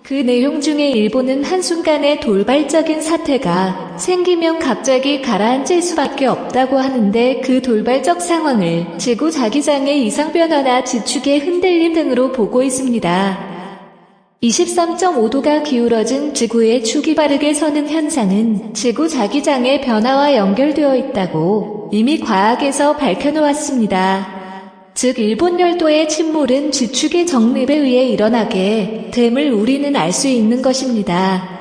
그 내용 중에 일본은 한순간에 돌발적인 사태가 생기면 갑자기 가라앉을 수밖에 없다고 하는데 그 돌발적 상황을 지구 자기장의 이상 변화나 지축의 흔들림 등으로 보고 있습니다. 23.5도가 기울어진 지구의 축이 바르게 서는 현상은 지구 자기장의 변화와 연결되어 있다고 이미 과학에서 밝혀놓았습니다. 즉 일본 열도의 침몰은 지축의 정립에 의해 일어나게 됨을 우리는 알 수 있는 것입니다.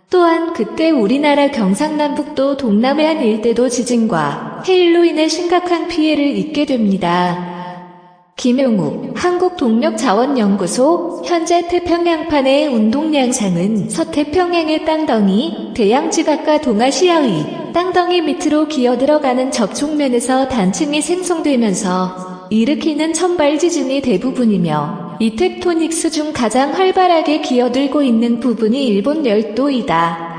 또한 그때 우리나라 경상남북도 동남해안 일대도 지진과 해일로 인해 심각한 피해를 입게 됩니다. 김용욱 한국동력자원연구소 현재 태평양판의 운동 양상은 서태평양의 땅덩이, 대양지각과 동아시아의 땅덩이 밑으로 기어들어가는 접촉면에서 단층이 생성되면서 일으키는 천발 지진이 대부분이며 이 텍토닉스 중 가장 활발하게 기어들고 있는 부분이 일본 열도이다.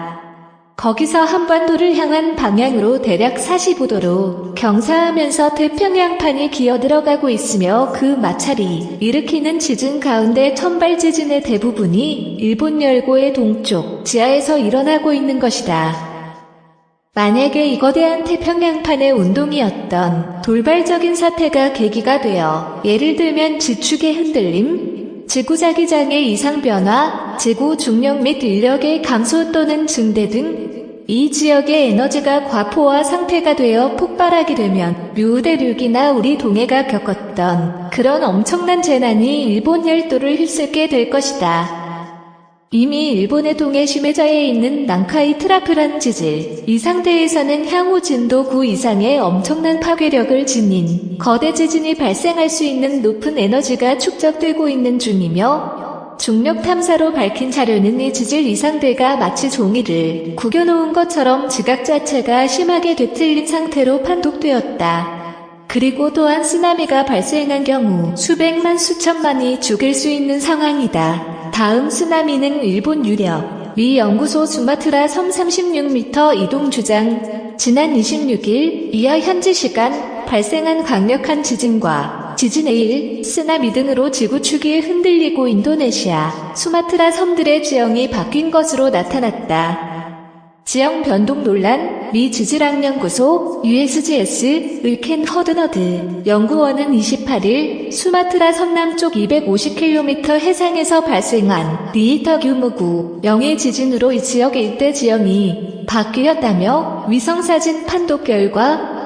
거기서 한반도를 향한 방향으로 대략 45도로 경사하면서 태평양판이 기어들어가고 있으며 그 마찰이 일으키는 지진 가운데 천발 지진의 대부분이 일본 열고의 동쪽 지하에서 일어나고 있는 것이다. 만약에 이 거대한 태평양판의 운동이었던 돌발적인 사태가 계기가 되어 예를 들면 지축의 흔들림, 지구 자기장의 이상 변화, 지구 중력 및 인력의 감소 또는 증대 등 이 지역의 에너지가 과포화 상태가 되어 폭발하게 되면 류대륙이나 우리 동해가 겪었던 그런 엄청난 재난이 일본 열도를 휩쓸게 될 것이다. 이미 일본의 동해 심해자에 있는 난카이 트라프란 지질, 이 상태에서는 향후 진도 9 이상의 엄청난 파괴력을 지닌 거대 지진이 발생할 수 있는 높은 에너지가 축적되고 있는 중이며 중력 탐사로 밝힌 자료는 이 지질 이상대가 마치 종이를 구겨놓은 것처럼 지각 자체가 심하게 되틀린 상태로 판독되었다. 그리고 또한 쓰나미가 발생한 경우 수백만 수천만이 죽을 수 있는 상황이다. 다음 쓰나미는 일본 유력 미 연구소 수마트라 섬 36m 이동 주장 지난 26일 이하 현지 시간 발생한 강력한 지진과 지진의 일, 쓰나미 등으로 지구축이 흔들리고 인도네시아, 수마트라 섬들의 지형이 바뀐 것으로 나타났다. 지형 변동 논란, 미 지질학연구소 USGS 을켄 허드너드 연구원은 28일 수마트라 섬남쪽 250km 해상에서 발생한 리히터 규모 9.0의 지진으로 이 지역 일대 지형이 바뀌었다며 위성사진 판독 결과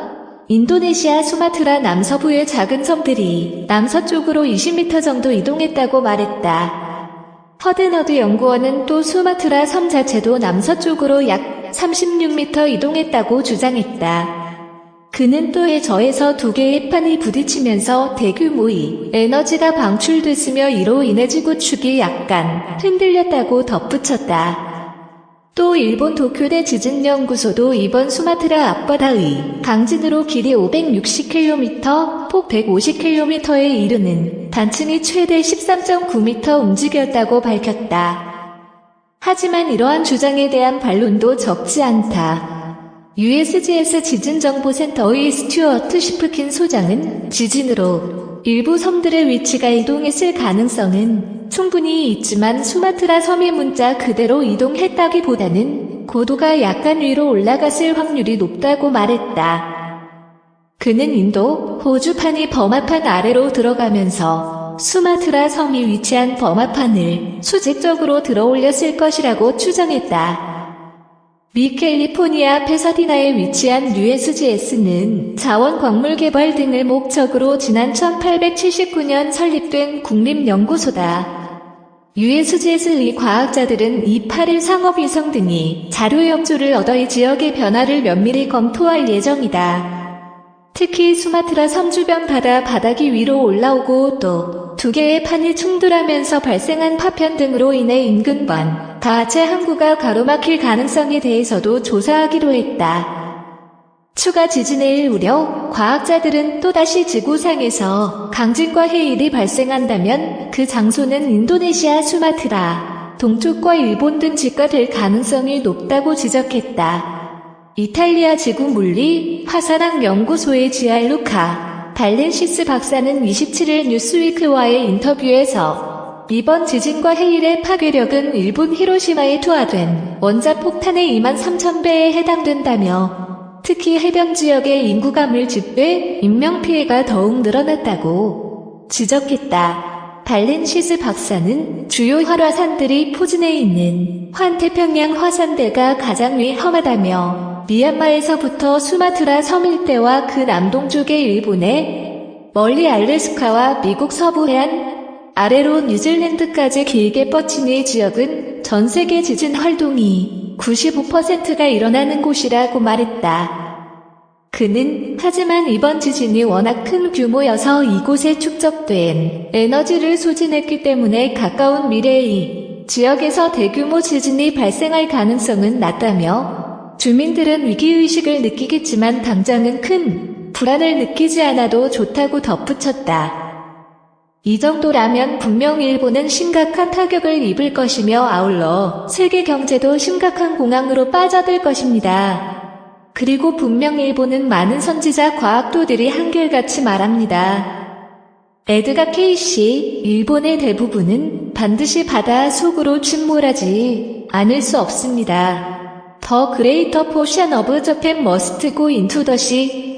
인도네시아 수마트라 남서부의 작은 섬들이 남서쪽으로 20m 정도 이동했다고 말했다. 허드너드 연구원은 또 수마트라 섬 자체도 남서쪽으로 약 36m 이동했다고 주장했다. 그는 또 저에서 두 개의 판이 부딪히면서 대규모의 에너지가 방출됐으며 이로 인해 지구축이 약간 흔들렸다고 덧붙였다. 또 일본 도쿄대 지진연구소도 이번 수마트라 앞바다의 강진으로 길이 560km, 폭 150km에 이르는 단층이 최대 13.9m 움직였다고 밝혔다. 하지만 이러한 주장에 대한 반론도 적지 않다. USGS 지진정보센터의 스튜어트 시프킨 소장은 지진으로 일부 섬들의 위치가 이동했을 가능성은 충분히 있지만 수마트라 섬의 문자 그대로 이동했다기보다는 고도가 약간 위로 올라갔을 확률이 높다고 말했다. 그는 인도, 호주판이 버마판 아래로 들어가면서 수마트라 섬이 위치한 버마판을 수직적으로 들어올렸을 것이라고 추정했다. 미 캘리포니아 페사디나에 위치한 USGS는 자원 광물 개발 등을 목적으로 지난 1879년 설립된 국립연구소다. USGS 과학자들은 8일 상업위성 등이 자료 협조를 얻어 이 지역의 변화를 면밀히 검토할 예정이다. 특히 수마트라 섬 주변 바닥이 위로 올라오고 또 두 개의 판이 충돌하면서 발생한 파편 등으로 인해 인근반 다체 항구가 가로막힐 가능성에 대해서도 조사하기로 했다. 추가 지진의 우려, 과학자들은 또다시 지구상에서 강진과 해일이 발생한다면 그 장소는 인도네시아 수마트라, 동쪽과 일본 등 지가 될 가능성이 높다고 지적했다. 이탈리아 지구물리 화산학 연구소의 지알루카 발렌시스 박사는 27일 뉴스위크와의 인터뷰에서 이번 지진과 해일의 파괴력은 일본 히로시마에 투하된 원자폭탄의 23,000배에 해당된다며 특히 해변 지역의 인구가 밀집돼 인명피해가 더욱 늘어났다고 지적했다. 발렌시스 박사는 주요 활화산들이 포진해 있는 환태평양 화산대가 가장 위험하다며 미얀마에서부터 수마트라 섬 일대와 그 남동쪽의 일본에 멀리 알래스카와 미국 서부 해안 아래로 뉴질랜드까지 길게 뻗친 이 지역은 전 세계 지진 활동이 95%가 일어나는 곳이라고 말했다. 그는 하지만 이번 지진이 워낙 큰 규모여서 이곳에 축적된 에너지를 소진했기 때문에 가까운 미래에 이 지역에서 대규모 지진이 발생할 가능성은 낮다며 주민들은 위기의식을 느끼겠지만 당장은 큰 불안을 느끼지 않아도 좋다고 덧붙였다. 이 정도라면 분명 일본은 심각한 타격을 입을 것이며 아울러 세계 경제도 심각한 공황으로 빠져들 것입니다. 그리고 분명 일본은 많은 선지자 과학도들이 한결같이 말합니다. 에드가 케이시, 일본의 대부분은 반드시 바다 속으로 침몰하지 않을 수 없습니다. The greater portion of Japan must go into the sea.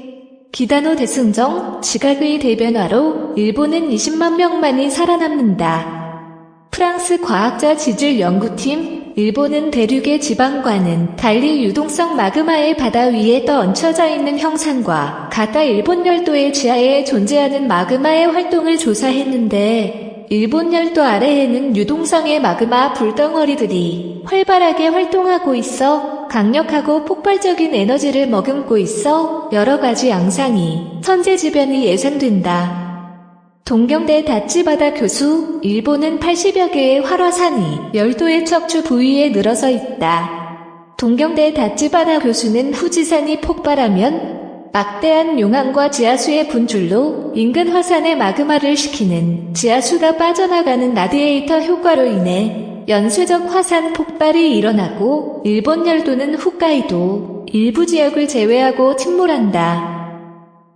기다노 대승정, 지각의 대변화로 일본은 20만 명만이 살아남는다. 프랑스 과학자 지질 연구팀, 일본은 대륙의 지방과는 달리 유동성 마그마의 바다 위에 떠 얹혀져 있는 형상과 가다 일본 열도의 지하에 존재하는 마그마의 활동을 조사했는데 일본 열도 아래에는 유동성의 마그마 불덩어리들이 활발하게 활동하고 있어 강력하고 폭발적인 에너지를 머금고 있어 여러 가지 양상이 천재지변이 예상된다. 동경대 다치바다 교수, 일본은 80여 개의 활화산이 열도의 척추 부위에 늘어서 있다. 동경대 다치바다 교수는 후지산이 폭발하면 막대한 용암과 지하수의 분출로 인근 화산의 마그마를 식히는 지하수가 빠져나가는 라디에이터 효과로 인해 연쇄적 화산 폭발이 일어나고 일본 열도는 홋카이도 일부 지역을 제외하고 침몰한다.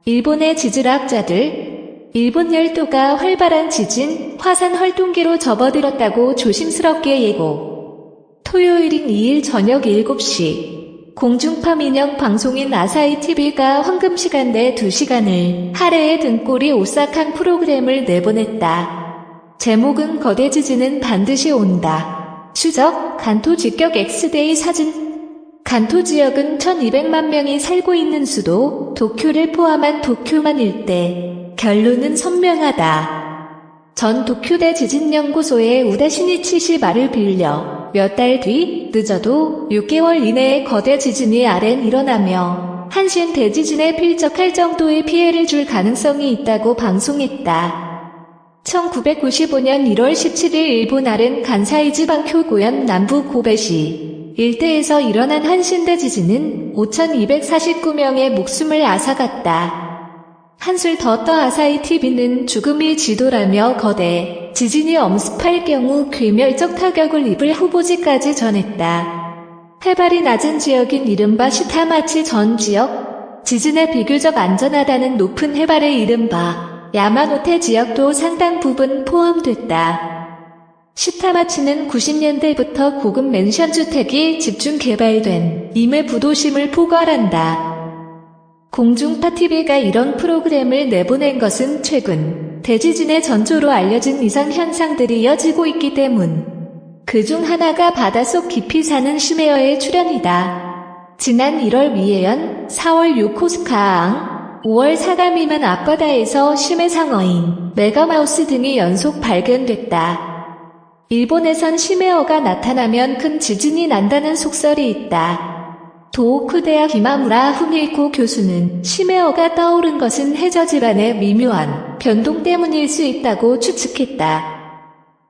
일본의 지질학자들, 일본 열도가 활발한 지진, 화산 활동기로 접어들었다고 조심스럽게 예고. 토요일인 2일 저녁 7시 공중파 민영 방송인 아사히 TV가 황금시간대 2시간을 하루에 등골이 오싹한 프로그램을 내보냈다. 제목은 거대 지진은 반드시 온다. 추적, 간토 직격 엑스데이 사진. 간토 지역은 1200만 명이 살고 있는 수도 도쿄를 포함한 도쿄만 일대. 결론은 선명하다. 전 도쿄대 지진연구소의 우다 시니치시 말을 빌려 몇 달 뒤 늦어도 6개월 이내에 거대 지진이 아랜 일어나며 한신 대지진에 필적할 정도의 피해를 줄 가능성이 있다고 방송했다. 1995년 1월 17일 일본 아랜 간사이 지방 쿄고현 남부 고베시 일대에서 일어난 한신대 지진은 5,249명의 목숨을 앗아갔다. 한술 더 떠 아사히 TV는 죽음이 지도라며 거대 지진이 엄습할 경우 괴멸적 타격을 입을 후보지까지 전했다. 해발이 낮은 지역인 이른바 시타마치 전 지역, 지진에 비교적 안전하다는 높은 해발의 이른바 야마노테 지역도 상당 부분 포함됐다. 시타마치는 90년대부터 고급 맨션 주택이 집중 개발된 임의 부도심을 포괄한다. 공중파 TV가 이런 프로그램을 내보낸 것은 최근 대지진의 전조로 알려진 이상 현상들이 이어지고 있기 때문. 그중 하나가 바닷속 깊이 사는 심해어의 출현이다. 지난 1월 미에현, 4월 요코스카항, 5월 사가미만 앞바다에서 심해상어인 메가마우스 등이 연속 발견됐다. 일본에선 심해어가 나타나면 큰 지진이 난다는 속설이 있다. 도호쿠대학 이마무라 후미코 교수는 심해어가 떠오른 것은 해저 질환의 미묘한 변동 때문일 수 있다고 추측했다.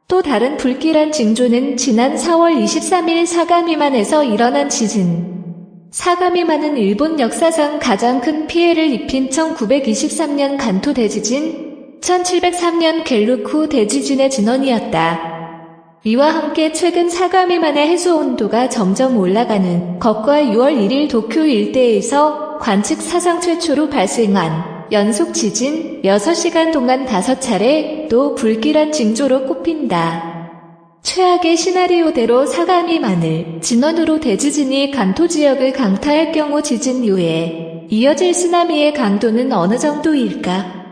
또 다른 불길한 징조는 지난 4월 23일 사가미만에서 일어난 지진. 사가미만은 일본 역사상 가장 큰 피해를 입힌 1923년 간토 대지진, 1703년 겔루쿠 대지진의 진원이었다. 이와 함께 최근 사가미만의 해수 온도가 점점 올라가는 것과 6월 1일 도쿄 일대에서 관측 사상 최초로 발생한 연속 지진 6시간 동안 5차례 또 불길한 징조로 꼽힌다. 최악의 시나리오대로 사가미 마늘, 진원으로 대지진이 간토 지역을 강타할 경우 지진 이후에 이어질 쓰나미의 강도는 어느 정도일까?